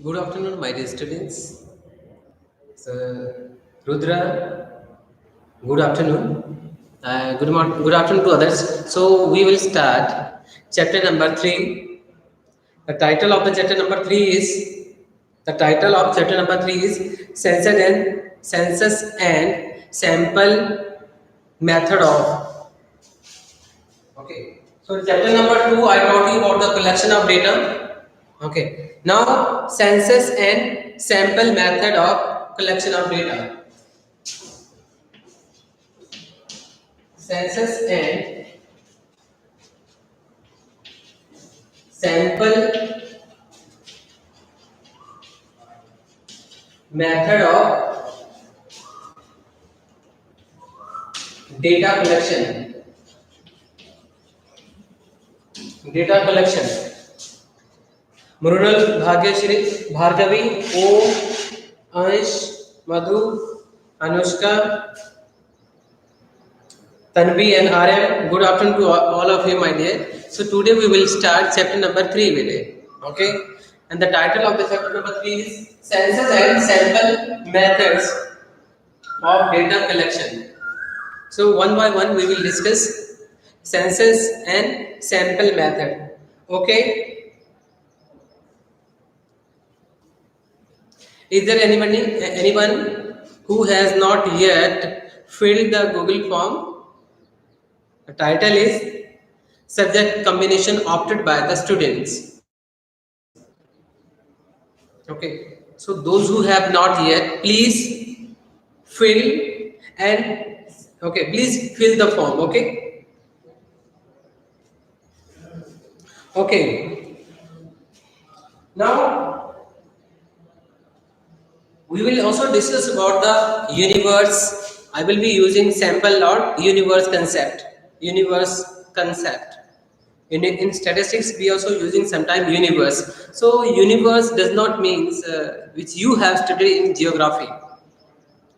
Good afternoon, my dear students. So, Rudra, good afternoon. Good afternoon to others. So, we will start chapter number 3. The title of the chapter number 3 is Census and Sample Method of. Okay. So, chapter number 2, I taught you about the collection of data. Okay. Now, census and sample method of collection of data. Census and sample method of data collection. Data collection. Mrunal, Bhagyashri, Bhargavi, Om, Anish, Madhu, Anushka, Tanvi and RM. Good afternoon to all of you, my dear. So today we will start chapter number 3 with it. Okay. And the title of the chapter number 3 is Census and Sample Methods of Data Collection. So one by one we will discuss census and sample method. Okay. Is there anyone who has not yet filled the Google form? The title is Subject Combination Opted by the Students. Okay. So those who have not yet, please fill and okay, please fill the form. Okay. Okay. Now we will also discuss about the universe. I will be using sample or universe concept. Universe concept. In statistics, we also using sometime universe. So universe does not means which you have studied in geography.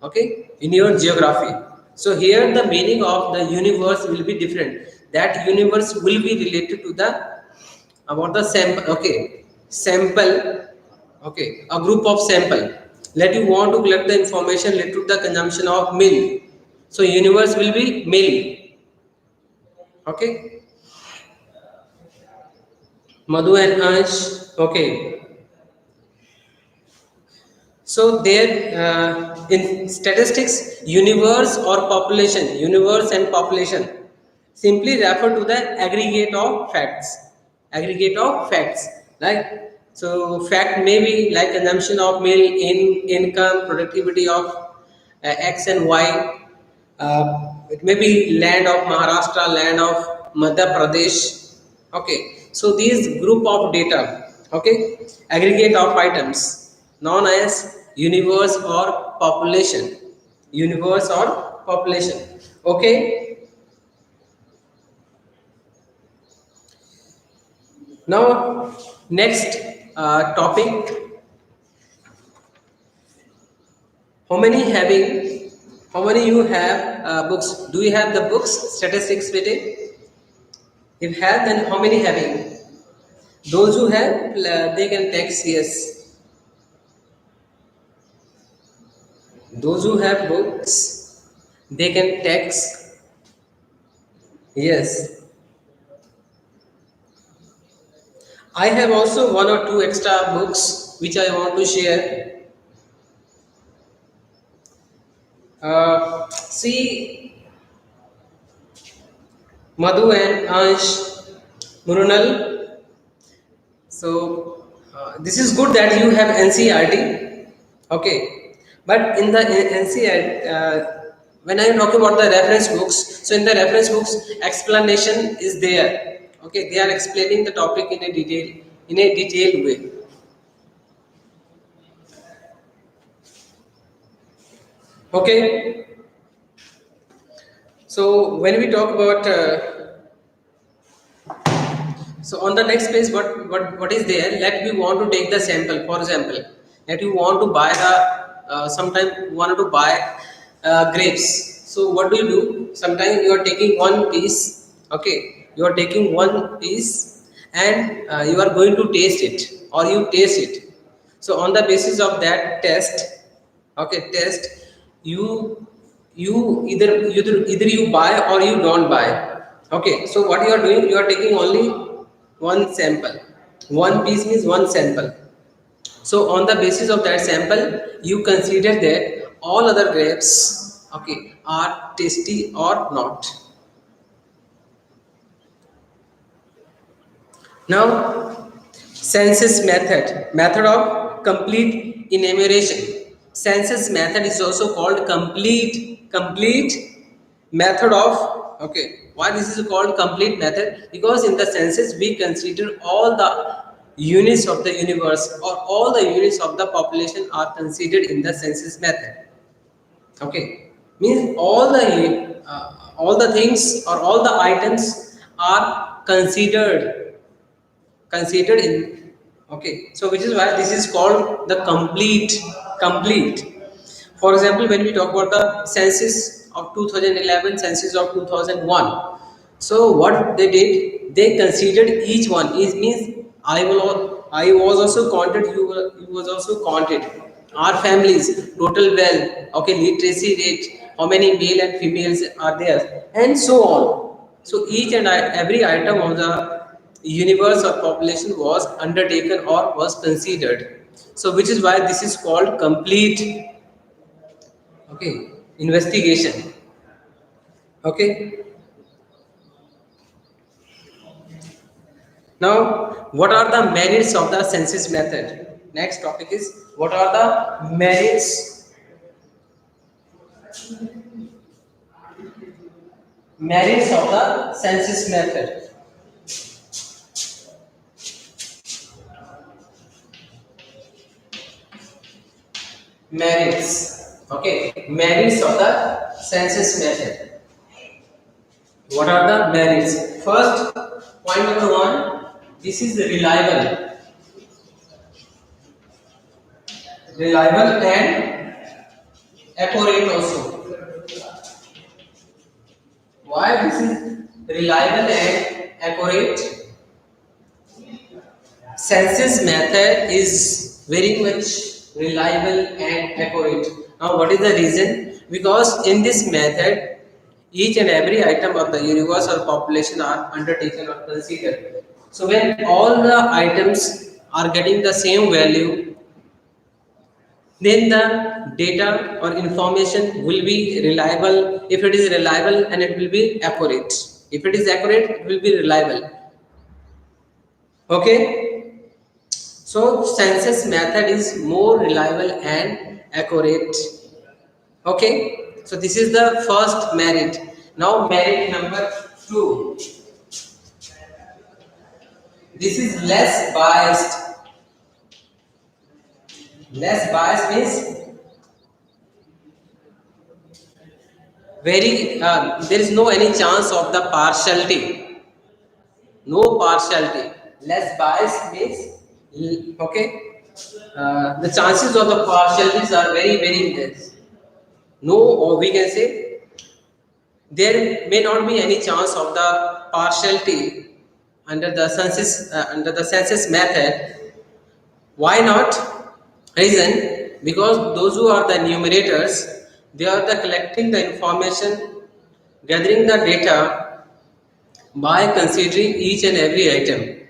Okay, in your geography. So here the meaning of the universe will be different. That universe will be related to the about the sample. Okay, sample. Okay, a group of sample. Let you want to collect the information related to the consumption of milk. So universe will be milk. Okay, Madhu and Ansh. Okay, so there in statistics, universe and population simply refer to the aggregate of facts. Aggregate of facts, right? So fact may be like consumption of male in income, productivity of X and Y. It may be land of Maharashtra, land of Madhya Pradesh. Okay, so these group of data, okay, aggregate of items known as universe or population. Universe or population. Okay, now next topic. How many having? How many you have books? Do you have the books statistics with it? If have, then how many having? Those who have, they can text yes. Those who have books, they can text yes. I have also one or two extra books which I want to share. See, Madhu and Ansh, Murunal. So this is good that you have NCRT. Okay, but in the NCRT, when I am talking about the reference books, so in the reference books, explanation is there. Okay, they are explaining the topic in a detailed way. Okay, so when we talk about so on the next page, what is there? Let we want to take the sample. For example, let you want to buy the sometime you wanted to buy grapes. So what do you do? Sometimes you are taking one piece. Okay, you are taking one piece and you are going to taste it or you taste it. So on the basis of that test, okay, test, you either you buy or you don't buy. Okay, so what you are doing, you are taking only one sample. One piece means one sample. So on the basis of that sample, you consider that all other grapes, okay, are tasty or not. Now, census method of complete enumeration. Census method is also called complete method of, okay. Why this is called complete method? Because in the census we consider all the units of the universe, or all the units of the population are considered in the census method. Okay, means all the things or all the items are considered in, okay, so which is why this is called the complete. For example, when we talk about the census of 2011, census of 2001, so what they did, they considered each one. It means I was also counted, you was also counted, our families total wealth, okay, literacy rate, how many male and females are there, and so on. So each and every item of the universe or population was undertaken or was considered. So which is why this is called complete, okay, investigation. Okay, now what are the merits of the census method? Next topic is, what are the merits of the census method? Merits, okay, merits of the census method. What are the merits? First, point number one, this is reliable and accurate also. Why this is reliable and accurate? Census method is very much reliable and accurate. Now, what is the reason? Because in this method, each and every item of the universe or population are undertaken or considered. So, when all the items are getting the same value, then the data or information will be reliable. If it is reliable, and it will be accurate. If it is accurate, it will be reliable. Okay. So census method is more reliable and accurate. Okay. So this is the first merit. Now merit number two. This is less biased. Less biased means there is no any chance of the partiality. No partiality. Less biased means, okay. The chances of the partialities are very less. No, or we can say there may not be any chance of the partiality under the census method. Why not? Reason, because those who are the numerators, they are the collecting the information, gathering the data by considering each and every item.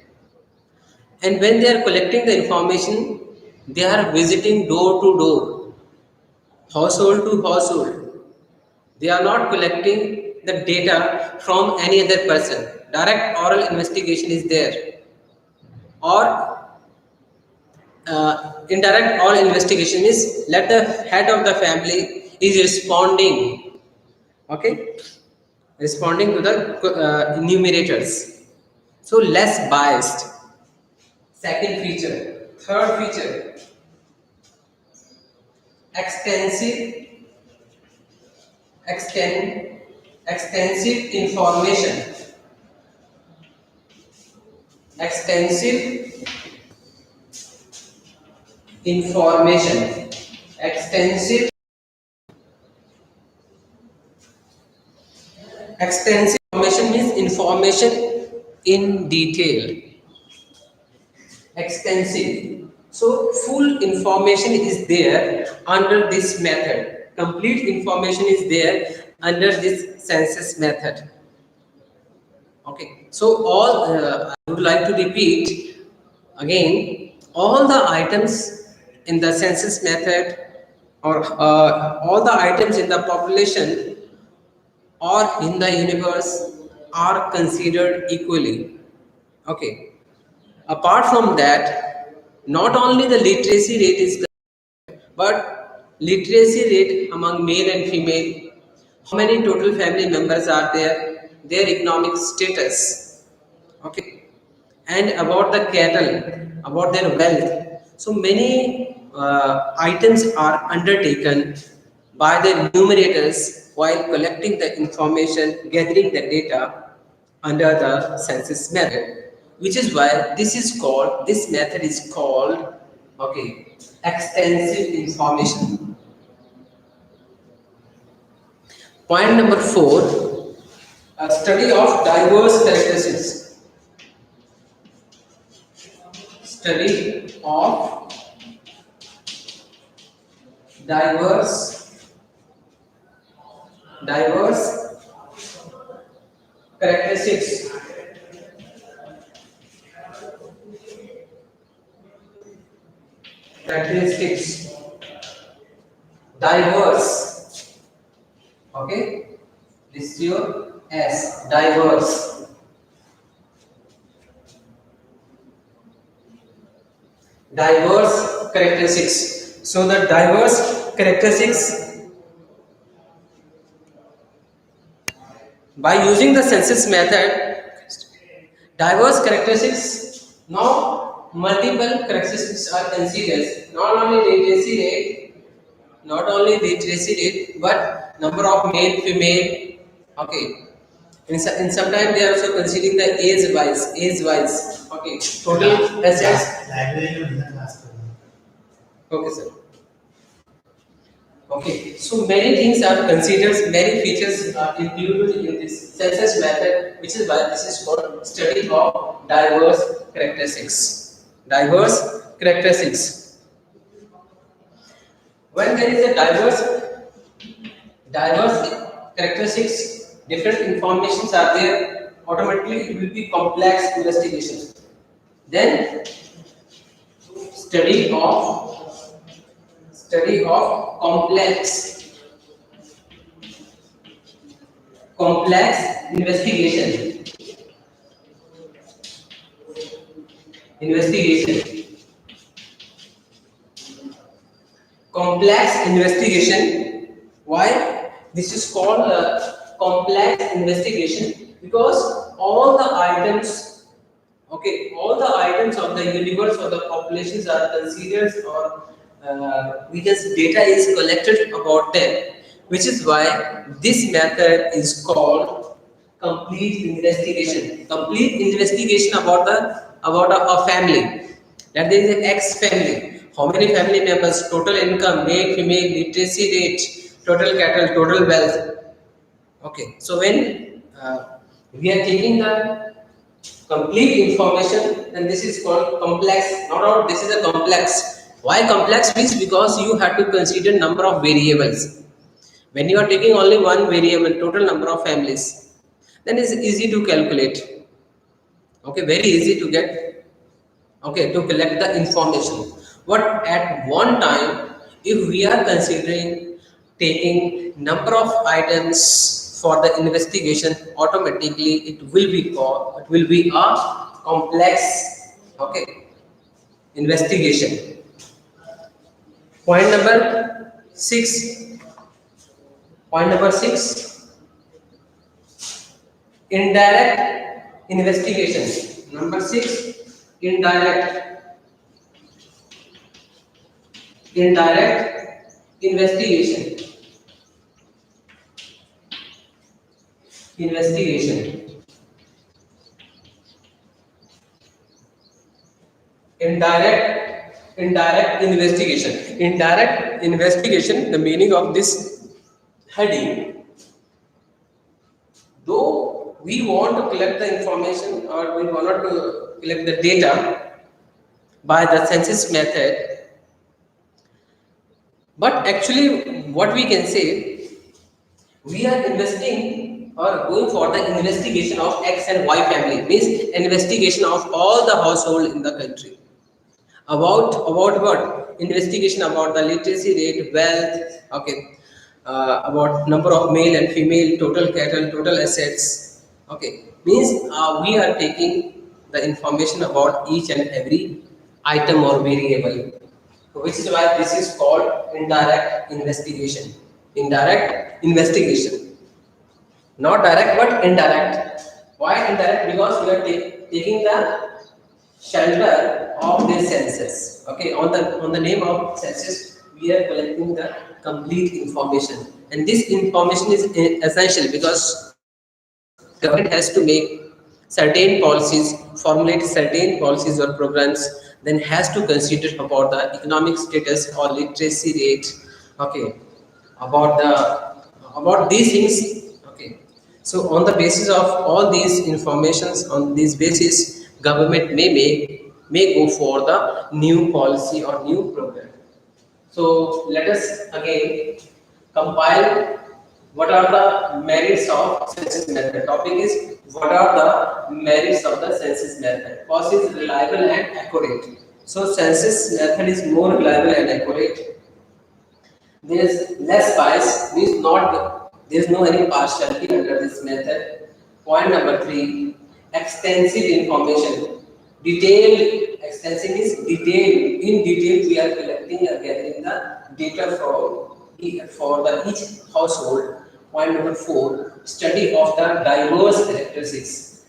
And when they are collecting the information, they are visiting door to door, household to household. They are not collecting the data from any other person. Direct oral investigation is there, or indirect oral investigation is, let the head of the family is responding, okay, responding to the enumerators. So less biased. Second feature. Third feature, extensive, extend, extensive information. Extensive information. Extensive extensive information means information in detail. Extensive. So full information is there under this method, complete information is there under this census method. Okay, so all I would like to repeat again, all the items in the census method, or all the items in the population or in the universe are considered equally. Okay, apart from that, not only the literacy rate is, but literacy rate among male and female, how many total family members are there, their economic status, okay, and about the cattle, about their wealth. So many items are undertaken by the numerators while collecting the information, gathering the data under the census method, which is why this method is called, okay, extensive information. Point number 4, a study of diverse characteristics. Study of diverse diverse characteristics. Characteristics diverse. Okay, this is your S, diverse. Diverse characteristics. So the diverse characteristics, by using the census method, diverse characteristics, now multiple characteristics are considered. Not only literacy rate, but number of male, female. Okay. In some time they are also considering the age wise. Okay. Total assets. Okay, sir. Okay, so many things are considered, many features are included in this census method, which is why this is called study of diverse characteristics. Diverse characteristics. When there is a diverse characteristics, different informations are there, automatically it will be complex investigation. Then study of complex investigation, complex investigation. Why this is called complex investigation? Because all the items, okay, all the items of the universe or the populations are considered, or because data is collected about them, which is why this method is called complete investigation. Complete investigation about a family. That there is an X family. How many family members? Total income, male, female, literacy rate, total cattle, total wealth. Okay. So when we are taking the complete information, then this is called complex. Not all, this is a complex. Why complex means? Because you have to consider number of variables. When you are taking only one variable, total number of families, then it's easy to calculate. Okay, very easy to get. Okay, to collect the information. But at one time, if we are considering taking number of items for the investigation, automatically it will be a complex, okay, investigation. Point number 6. Point number 6, indirect investigation. Number 6, indirect investigation. Indirect investigation. Indirect investigation, the meaning of this heading, though we want to collect the information or we want to collect the data, by the census method. But actually, what we can say, we are investing or going for the investigation of X and Y family, means investigation of all the household in the country. About what? Investigation about the literacy rate, wealth, okay, about number of male and female, total cattle, total assets. Okay, means we are taking the information about each and every item or variable, which is why this is called indirect investigation. Indirect investigation, not direct but indirect. Why indirect? Because we are taking the shelter of this census. Okay, on the name of census, we are collecting the complete information, and this information is essential because government has to make certain policies, formulate certain policies or programs, then has to consider about the economic status or literacy rate. Okay, about about these things. Okay, so on the basis of all these informations, on this basis, government may go for the new policy or new program. So let us again compile what are the merits of census method. Topic is what are the merits of the census method. First is reliable and accurate. So census method is more reliable and accurate. There is less bias, means not there is no any partiality under this method. Point number three, extensive information. Detailed, extensive is detailed. In detail, we are collecting or gathering the data for the each household. Point number four, study of the diverse characteristics.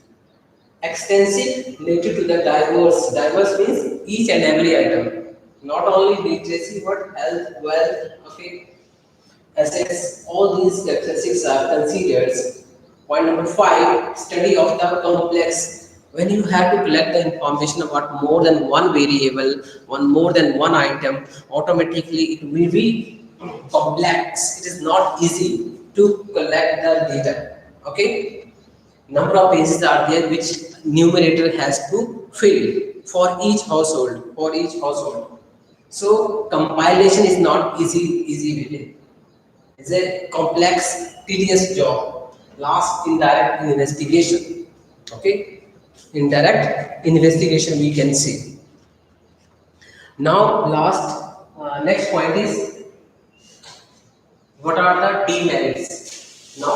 Extensive related to the diverse. Diverse means each and every item, not only literacy but health, wealth, okay, assets. All these characteristics are considered. Point number five, study of the complex. When you have to collect the information about more than one variable, more than one item, automatically it will be complex. It is not easy to collect the data. Okay, number of pages are there which numerator has to fill for each household. So compilation is not easy really. It's a complex, tedious job. Last, indirect investigation. Okay, indirect investigation we can see. Now, next point is what are the demerits? Now,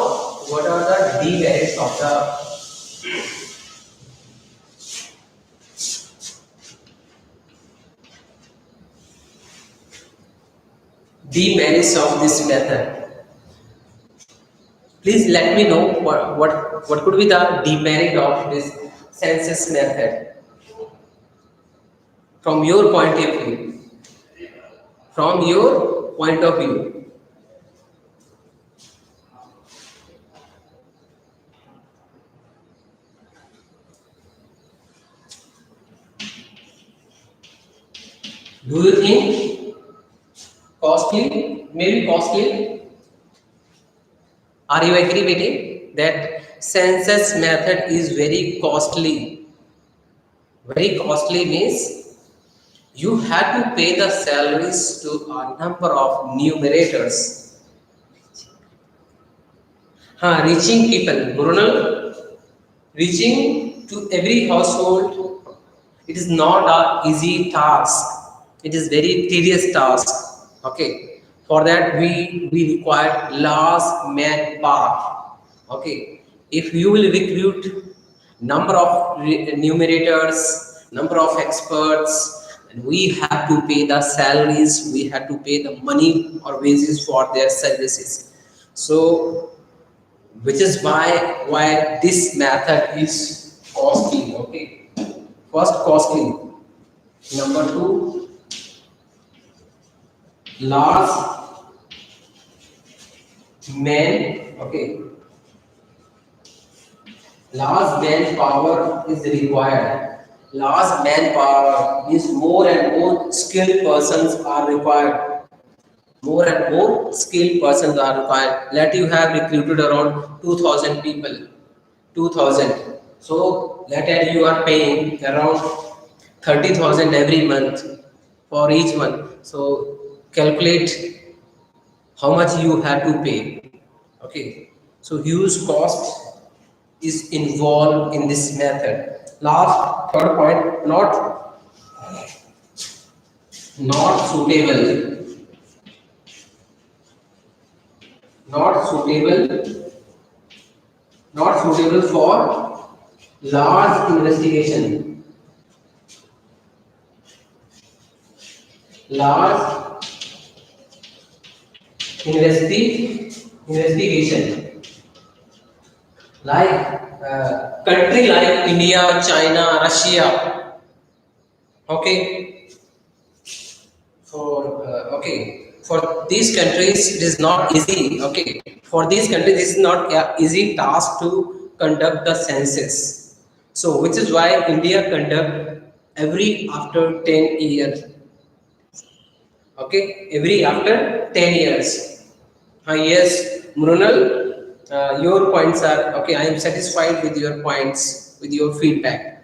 what are the demerits of the this method? Please let me know what could be the demerit of this census method from your point of view. From your point of view. Do you think costly? Maybe costly. Are you agree with it that census method is very costly? Very costly means you have to pay the salaries to a number of numerators. Reaching people, rural, reaching to every household, it is not an easy task. It is very tedious task. Okay, for that we require large manpower. Okay, if you will recruit number of numerators, number of experts, and we have to pay the salaries, we have to pay the money or wages for their services. So which is why this method is costly. Okay, first costly. Number two, large man. Okay, large manpower is required. Large manpower means more and more skilled persons are required. More and more skilled persons are required. Let you have recruited around 2000 people. 2000. So let you are paying around 30,000 every month for each one. So calculate how much you have to pay. Okay, so huge cost is involved in this method. Last third point, not suitable, not suitable, not suitable for large investigation, large investigation, like country like India, China, Russia. Okay, for these countries it is not easy. Okay, for these countries it is not a easy task to conduct the census. So which is why India conduct every after 10 years. Okay, every after 10 years. Yes, Mrunal, your points are okay. I am satisfied with your points, with your feedback.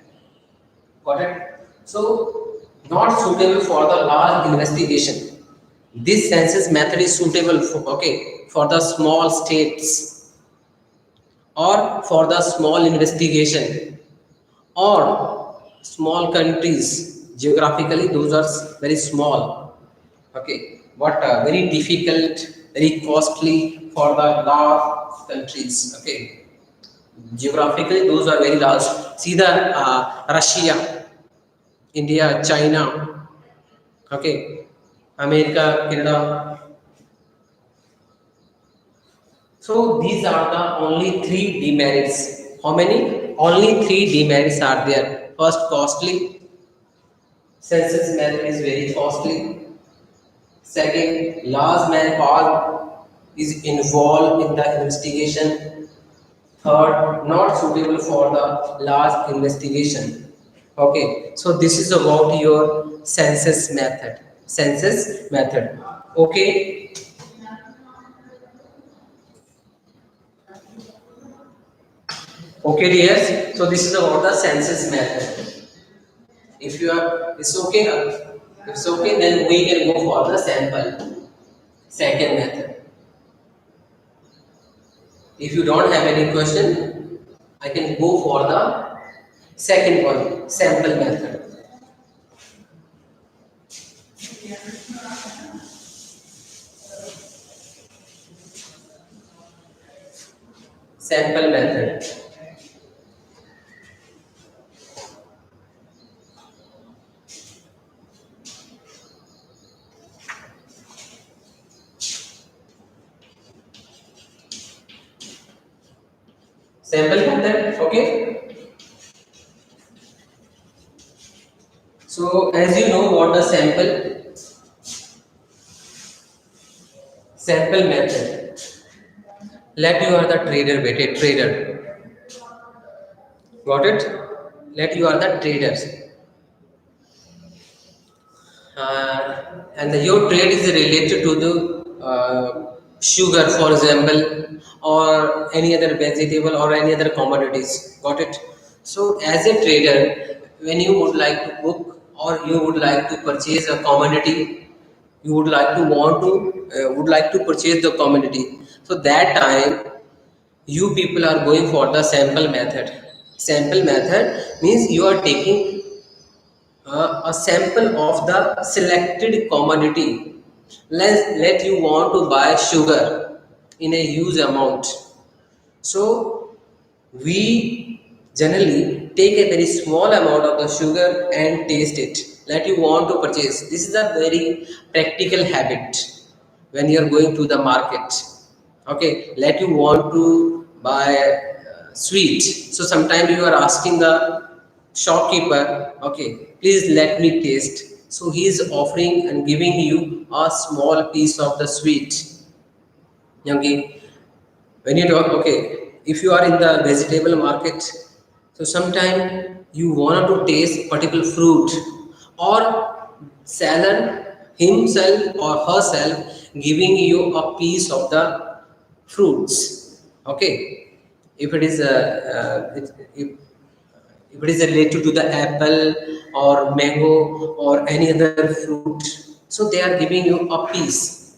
Got it? So, not suitable for the large investigation. This census method is suitable for for the small states or for the small investigation or small countries. Geographically, those are very small. Okay, but very difficult, very costly for the large countries. Okay, geographically, those are very large. See the Russia, India, China, okay, America, Canada. So these are the only three demerits. How many? Only three demerits are there. First, costly. Census method is very costly. Second, large manpower is involved in the investigation. Third, not suitable for the large investigation. Okay, so this is about your census method. Census method. Okay, okay, dears. So this is about the census method. If you are, it's okay. If it's okay, then we can go for the sample. Second method. If you don't have any question, I can go for the second one, sample method. Sample method. Sample method. Okay. So as you know what the sample method. Let you are the trader, bete trader. Got it? Let you are the traders. And your trade is related to the sugar, for example, or any other vegetable or any other commodities. Got it? So, as a trader, when you would like to book or you would like to purchase a commodity, you would like to purchase the commodity. So that time, you people are going for the sample method. Sample method means you are taking a sample of the selected commodity. Let you want to buy sugar in a huge amount. So we generally take a very small amount of the sugar and taste it. Let you want to purchase. This is a very practical habit when you are going to the market. Okay, let you want to buy sweet. So sometimes you are asking the shopkeeper, okay, please let me taste. So he is offering and giving you a small piece of the sweet. Okay, when you talk, okay, if you are in the vegetable market, so sometime you want to taste particular fruit or seller himself or herself giving you a piece of the fruits. Okay, if it is if it is related to the apple or mango or any other fruit, so they are giving you a piece.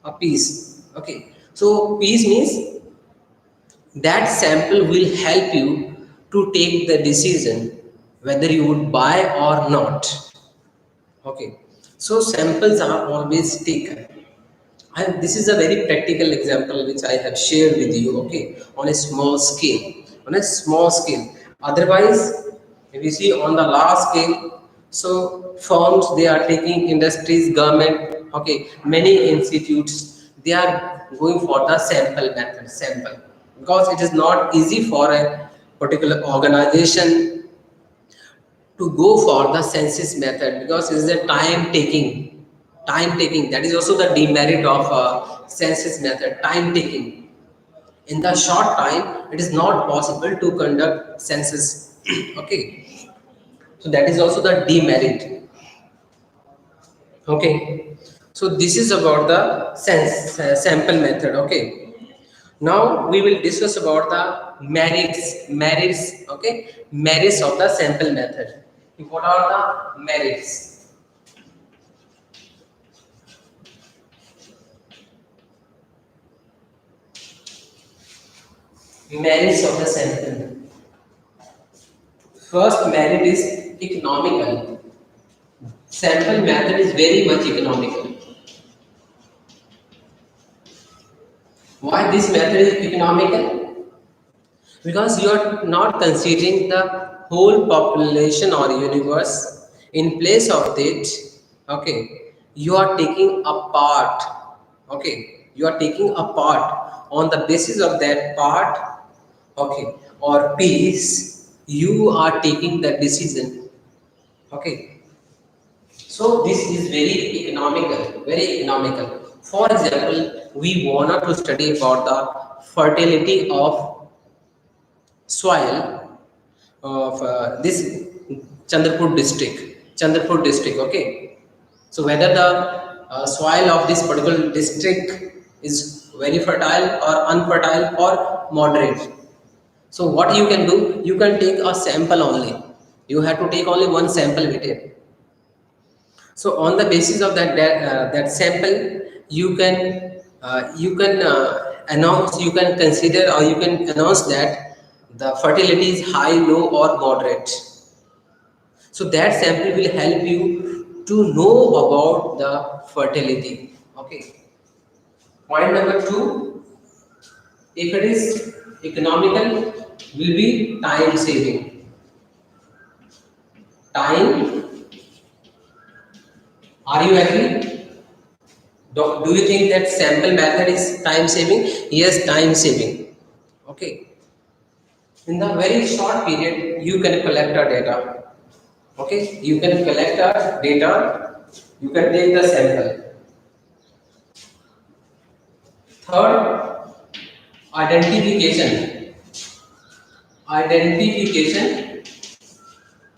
Okay, so piece means that sample will help you to take the decision whether you would buy or not. Okay, so samples are always taken. This is a very practical example which I have shared with you, okay, on a small scale. On a small scale. Otherwise, if you see on the large scale, so firms they are taking industries, government, okay, many institutes they are going for the sample method, sample, because it is not easy for a particular organization to go for the census method because it is a time taking. That is also the demerit of census method, time taking. In the short time it is not possible to conduct census. Okay, so that is also the demerit. Okay, so this is about the sample method. Okay, now we will discuss about the merits. Okay, merits of the sample method. What are the merits? Merits of the sample. First merit is economical. Sample method is very much economical. Why this method is economical? Because you are not considering the whole population or universe. In place of it, okay, you are taking a part. Okay, you are taking a part. On the basis of that part, okay, or piece, you are taking the decision. Okay, so this is very economical, very economical. For example, we wanted to study about the fertility of soil of this Chandrapur district. Okay, so whether the soil of this particular district is very fertile or unfertile or moderate. So what you can do? You can take a sample only. You have to take only one sample with it. So on the basis of that sample, you can announce, you can consider, or you can announce that the fertility is high, low, or moderate. So that sample will help you to know about the fertility. Okay. Point number two, if it is economical, will be time saving. Time. Are you agree? Do you think that sample method is time saving? Yes, time saving. Okay. In the very short period, you can collect the data. Okay. You can collect the data. You can take the sample. Third, identification. Identification.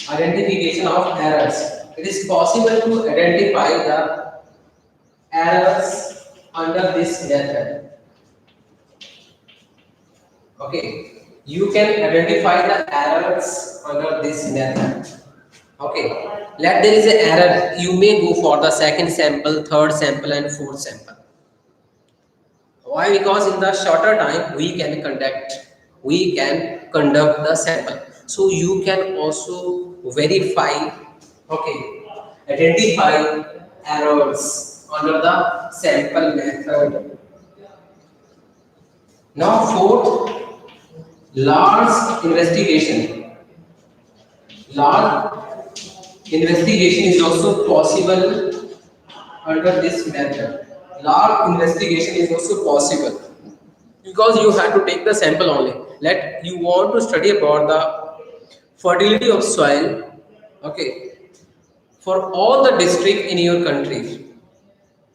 Identification of errors. It is possible to identify the errors under this method. Okay, you can identify the errors under this method. Okay, let there is an error. You may go for the second sample, third sample, and fourth sample. Why? Because in the shorter time we can conduct the sample. So you can also verify, okay, identify errors under the sample method. Now fourth, large investigation. Large investigation is also possible under this method. Large investigation is also possible because you have to take the sample only. Let you want to study about the fertility of soil. Okay, for all the district in your country,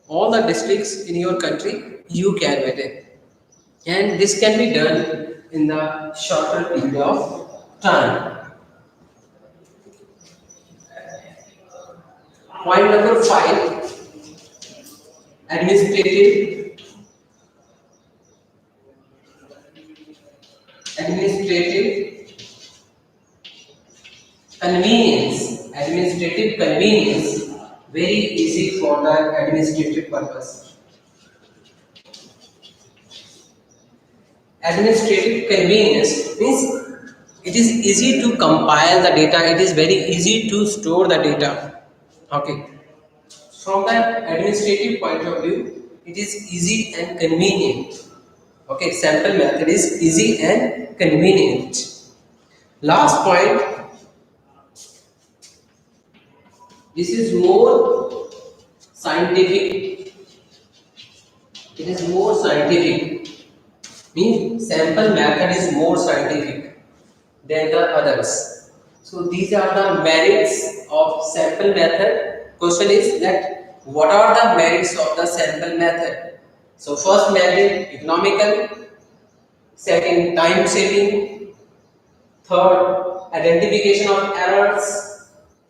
all the districts in your country, you can get it, and this can be done in the shorter period of time. Point number five, administrative administrative convenience, administrative convenience, very easy for the administrative purpose. Administrative convenience means it is easy to compile the data, it is very easy to store the data. Okay, from the administrative point of view, it is easy and convenient. Okay, sample method is easy and convenient. Last point, this is more scientific. It is more scientific. Means sample method is more scientific than the others. So these are the merits of sample method. Question is that what are the merits of the sample method? So first merit, economical. Second, time saving. Third, identification of errors.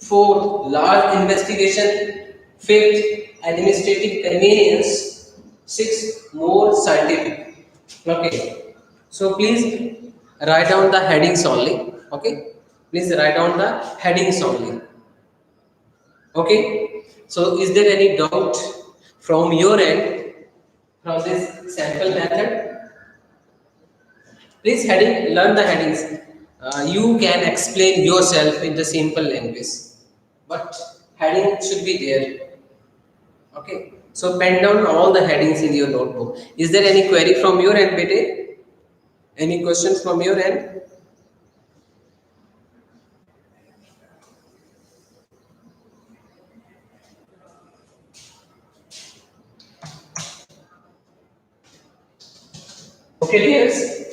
Fourth, large investigation. Fifth, administrative convenience. Sixth, more scientific. Okay. So please write down the headings only. Okay. Please write down the headings only. Okay. So is there any doubt from your end from this sample method? Please learn the headings. You can explain yourself in the simple language, but heading should be there. Okay. So pen down all the headings in your notebook. Is there any query from your end, Bete? Any questions from your end? Okay, dears.